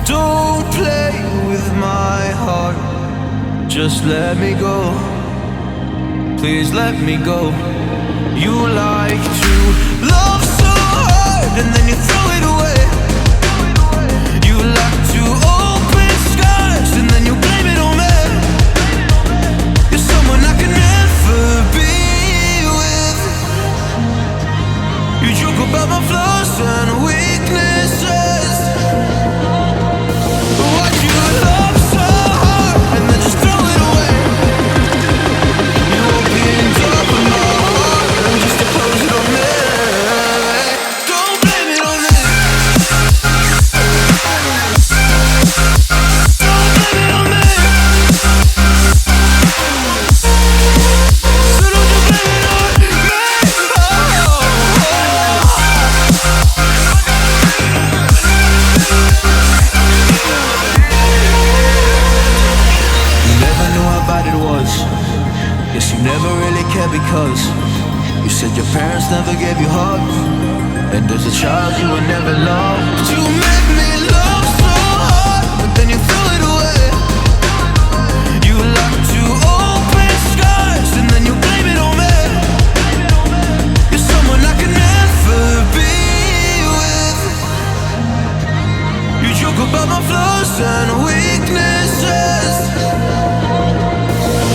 Don't play with my heart, just let me go. Please let me go. You like to love so hard and then you throw it away. You like to open skies and then you blame it on me. You're someone I can never be with. You joke about my flaws and weaknesses. Why'd you love so hard and then just throw it away? You opened up my heart and just to close it on me. Don't blame it on me. Don't blame it on me. So don't you blame it on me. You never knew how bad it was. Guess you never really cared because you said your parents never gave you hugs, and as a child you were never loved. You made me love so hard, but then you threw it away. You like to open skies and then you blame it on me. You're someone I can never be with. You joke about my flaws and weaknesses.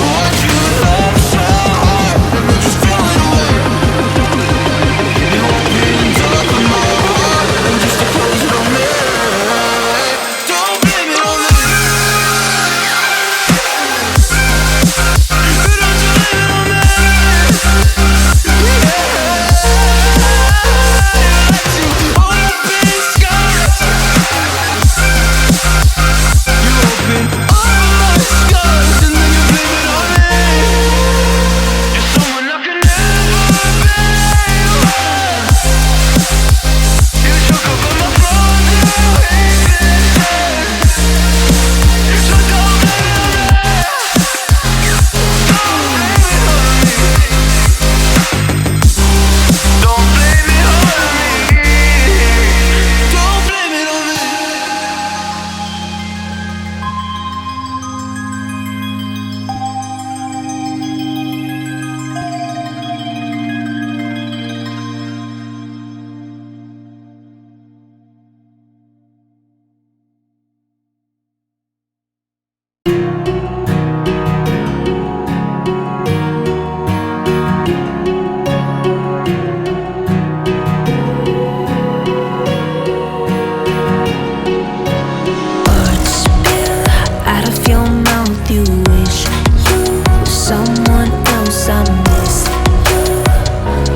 Why'd you love so hard and then just throw it away? You opened up my heart and just to close it on me. Don't blame it on me. Don't you blame it on me. Yeah. You like to open skies. You open all my scars and then you blame it on me. You're someone I can never be with. You joke about my flaws and weaknesses. So don't blame it on me. Don't blame it on me. Don't blame it on me. Words spill out of your mouth. You wish you were someone else. I miss you,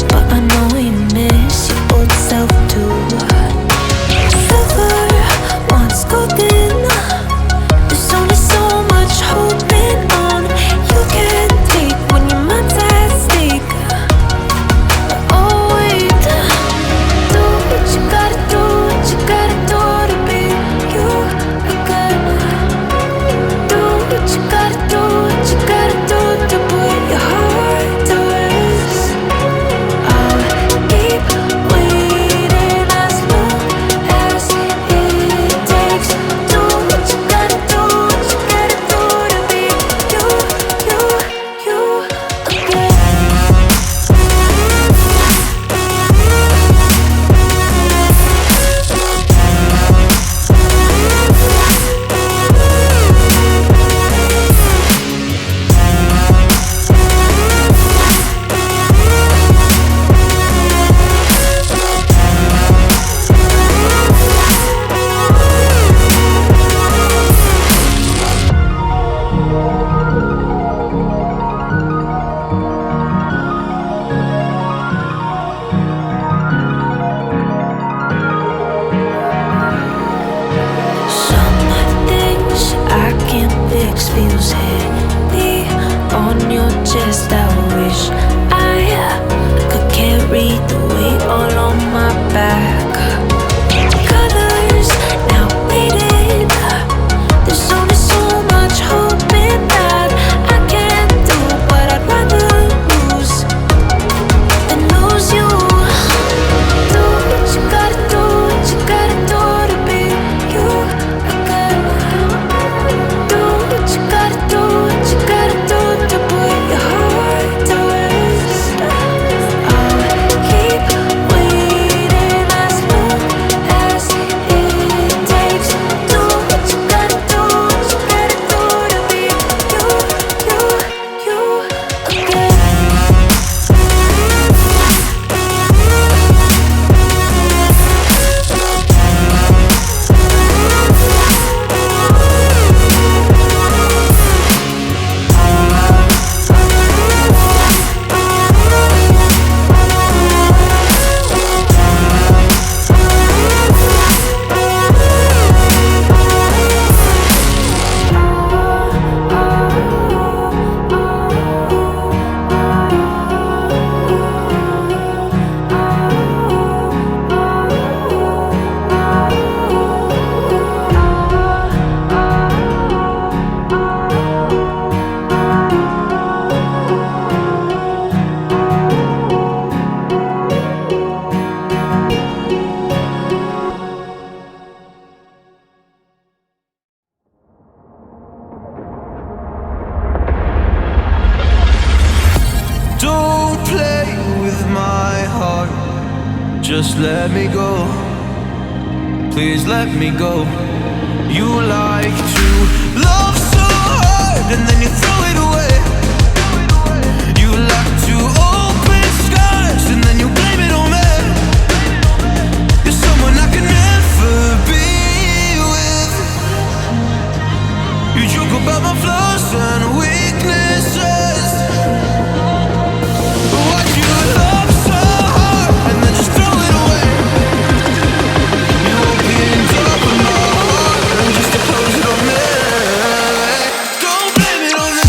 but I know you miss your old self too. Silver once golden. There's only so much holding on. You can take when your mind's at stake. Oh wait, do what you gotta do, what you gotta do to be you again. Do what you gotta do, what you gotta do to put your heart to rest. I'll keep waiting as long as it takes. Do what you gotta do, what you gotta do to be you again. Some things I can't fix feels heavy on your chest. I wish I could carry the weight all on my back. Colors now faded. There's only so much hoping that I can do, but I'd rather lose than lose you. Do what you gotta do, what you gotta do to be you again. just let me go. Please let me go. You like to love so hard and then you throw it away. You like to open skies and then you blame it on me. You're someone I could never be with. You joke about my flaws and weaknesses. Why'd you love so hard and then just throw it away? You opened up my heart and just to close it on me. Don't blame it on me.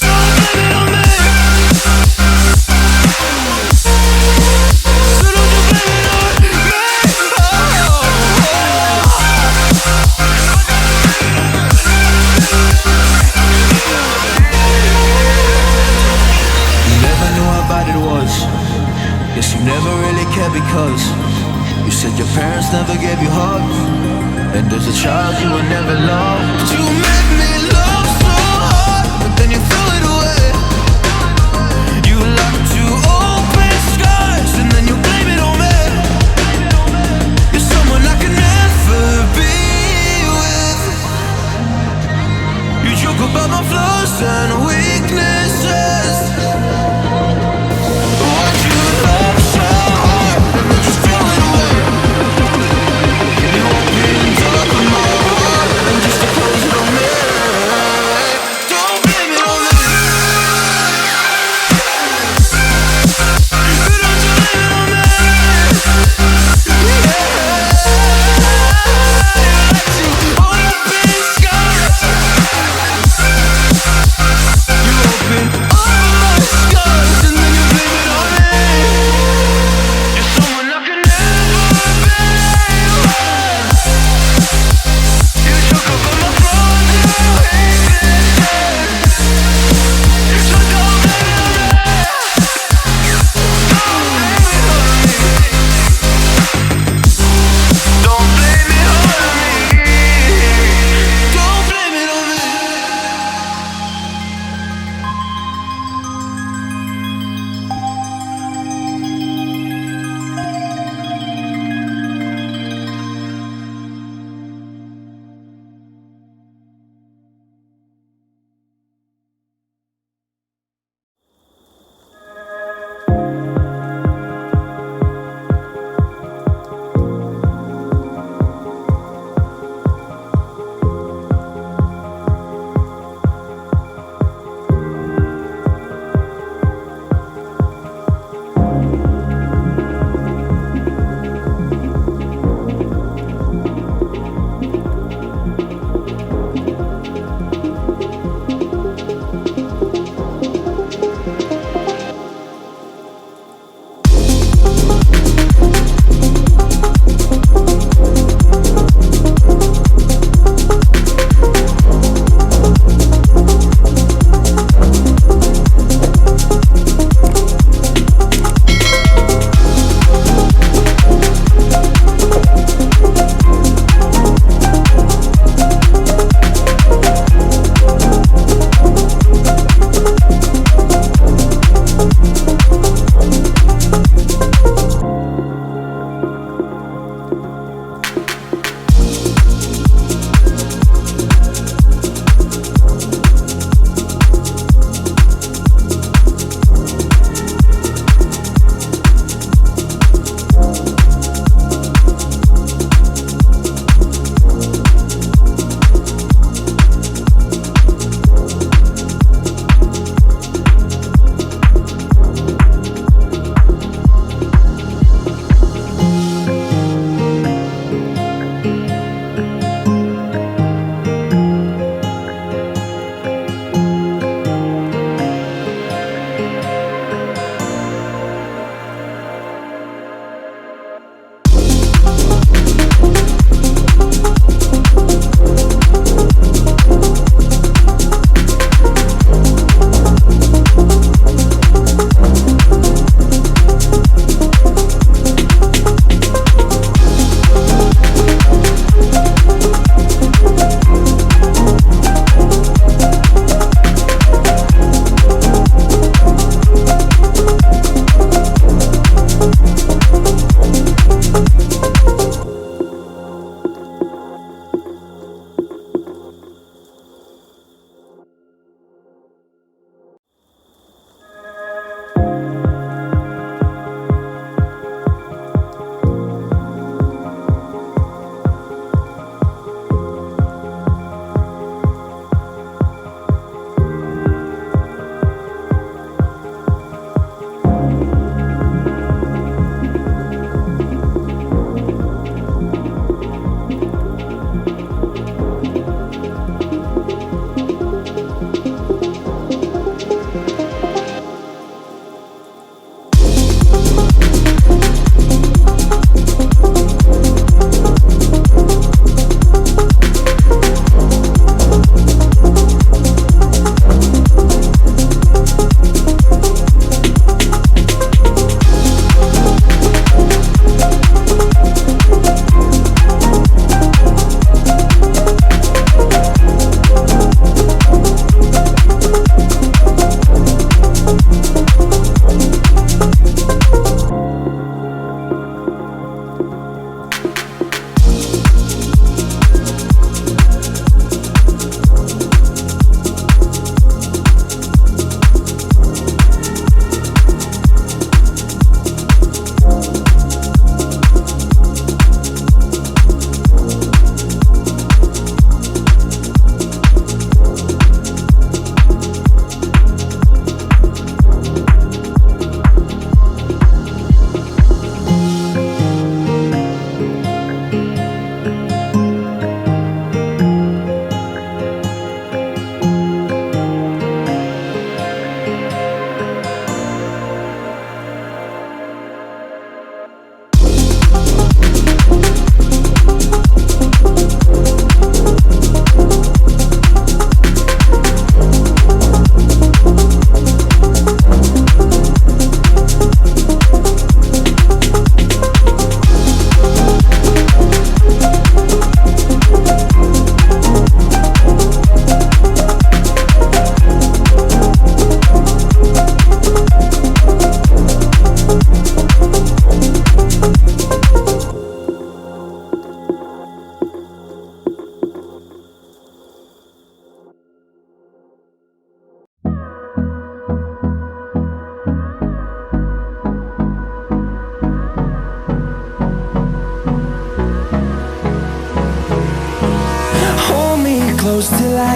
Don't blame it on me. So don't you blame it on me. You never knew how bad it was. Guess you never really cared because you said your parents never gave you hugs, and as a child you were never loved. You made me love so hard, but then you threw it away. You like to open skies and then you blame it on me. You're someone I could never be with. You joke about my flaws and weaknesses. Why'd you love so hard and then just throw it away? You opened up my heart and just to close it on me.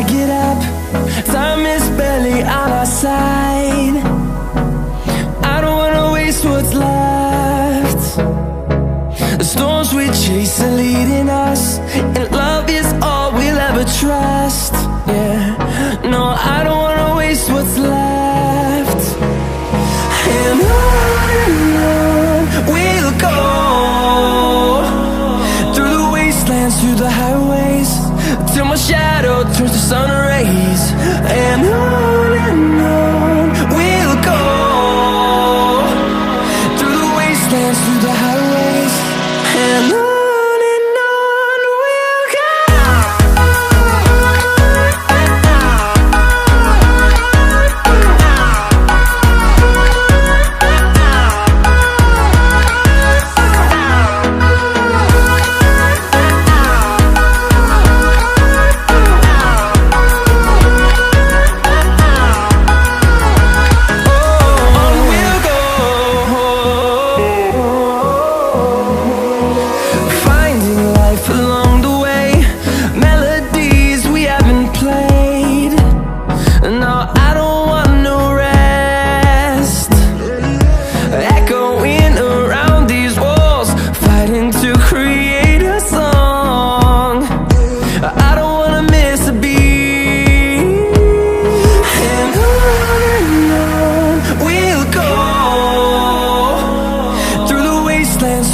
I get up, time is barely on our side. I don't wanna waste what's left. The storms we chase are leading us, and love is all we'll ever trust. Yeah, no, I don't wanna waste what's left. And on we'll go, through the wastelands, through the highways, till my shadow turns to sun rays. And on we'll go, through the wastelands, through the highways, and on we'll go.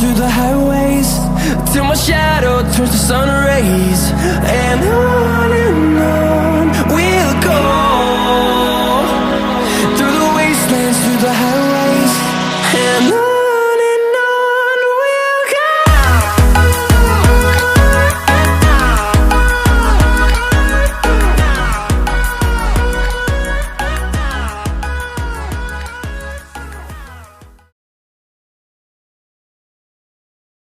Through the highways, till my shadow turns to sun rays. And on